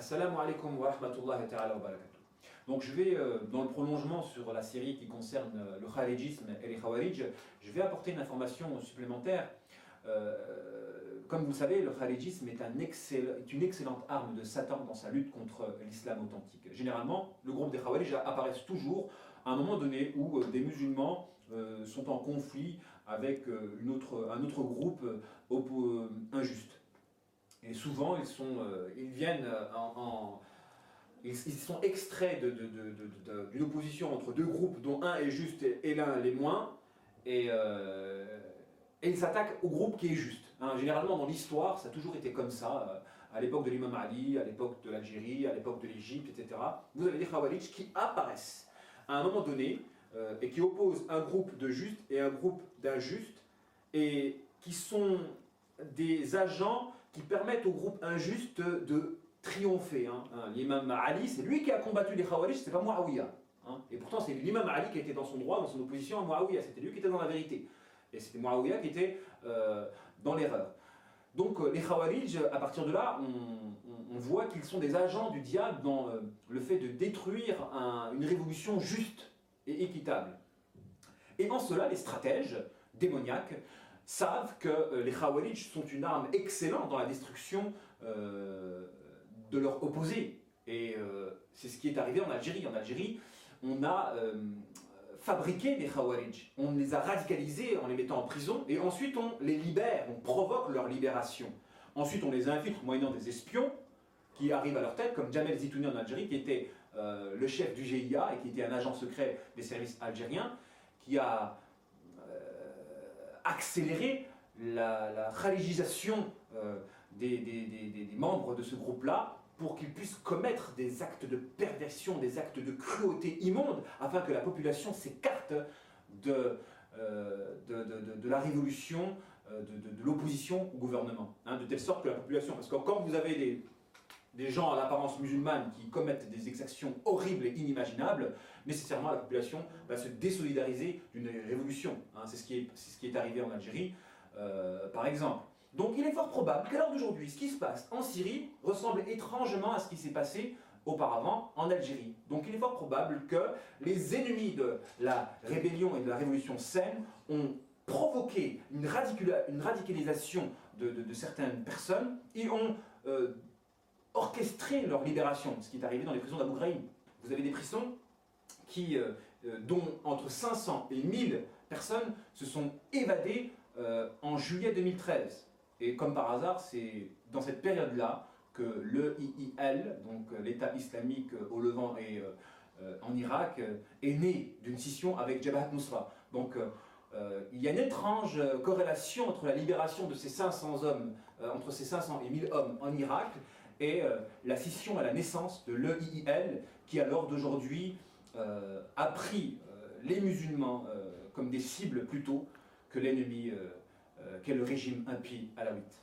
Assalamu alaikum wa rahmatullahi ta'ala wa barakatuh. Donc je vais, dans le prolongement sur la série qui concerne le khawarijisme et les khawarij, je vais apporter une information supplémentaire. Comme vous le savez, le khawarijisme est une excellente arme de Satan dans sa lutte contre l'islam authentique. Généralement, le groupe des khawarij apparaissent toujours à un moment donné où des musulmans sont en conflit avec un autre groupe injuste. Et souvent, ils sont extraits d'une opposition entre deux groupes dont un est juste et l'un l'est moins, et ils s'attaquent au groupe qui est juste. Généralement, dans l'histoire, ça a toujours été comme ça, à l'époque de l'imam Ali, à l'époque de l'Algérie, à l'époque de l'Égypte, etc. Vous avez des khawarij qui apparaissent à un moment donné et qui opposent un groupe de justes et un groupe d'injustes, et qui sont des agents qui permettent au groupe injuste de triompher. L'imam Ali, c'est lui qui a combattu les Khawarij, c'est pas Muawiyah. Et pourtant, c'est l'imam Ali qui était dans son droit, dans son opposition à Muawiyah. C'était lui qui était dans la vérité. Et c'était Muawiyah qui était dans l'erreur. Donc les Khawarij, à partir de là, on voit qu'ils sont des agents du diable dans le fait de détruire une révolution juste et équitable. Et en cela, les stratèges démoniaques savent que les Khawarij sont une arme excellente dans la destruction de leurs opposés. Et c'est ce qui est arrivé en Algérie. En Algérie, on a fabriqué des Khawarij, on les a radicalisés en les mettant en prison, et ensuite on les libère, on provoque leur libération. Ensuite on les infiltre moyennant des espions qui arrivent à leur tête, comme Jamel Zitouni en Algérie, qui était le chef du GIA et qui était un agent secret des services algériens, qui a accélérer la khawarijisation des membres de ce groupe-là pour qu'ils puissent commettre des actes de perversion, des actes de cruauté immonde, afin que la population s'écarte de la révolution, de l'opposition au gouvernement. De telle sorte que la population, parce que quand vous avez des gens à l'apparence musulmane qui commettent des exactions horribles et inimaginables, nécessairement la population va se désolidariser d'une révolution. C'est ce qui est arrivé en Algérie, par exemple. Donc il est fort probable qu'à l'heure d'aujourd'hui, ce qui se passe en Syrie ressemble étrangement à ce qui s'est passé auparavant en Algérie. Donc il est fort probable que les ennemis de la rébellion et de la révolution saine ont provoqué une radicalisation de certaines personnes et ont orchestrer leur libération, ce qui est arrivé dans les prisons d'Abu Ghraib. Vous avez des prisons dont entre 500 et 1000 personnes se sont évadées en juillet 2013. Et comme par hasard, c'est dans cette période-là que l'EIIL, donc l'État islamique au Levant et en Irak, est né d'une scission avec Jabhat Nusra. Donc il y a une étrange corrélation entre la libération de ces 500 hommes, entre ces 500 et 1000 hommes en Irak, et la scission et la naissance de l'EIIL, qui à l'heure d'aujourd'hui a pris les musulmans comme des cibles plutôt que l'ennemi qu'est le régime impie alawite.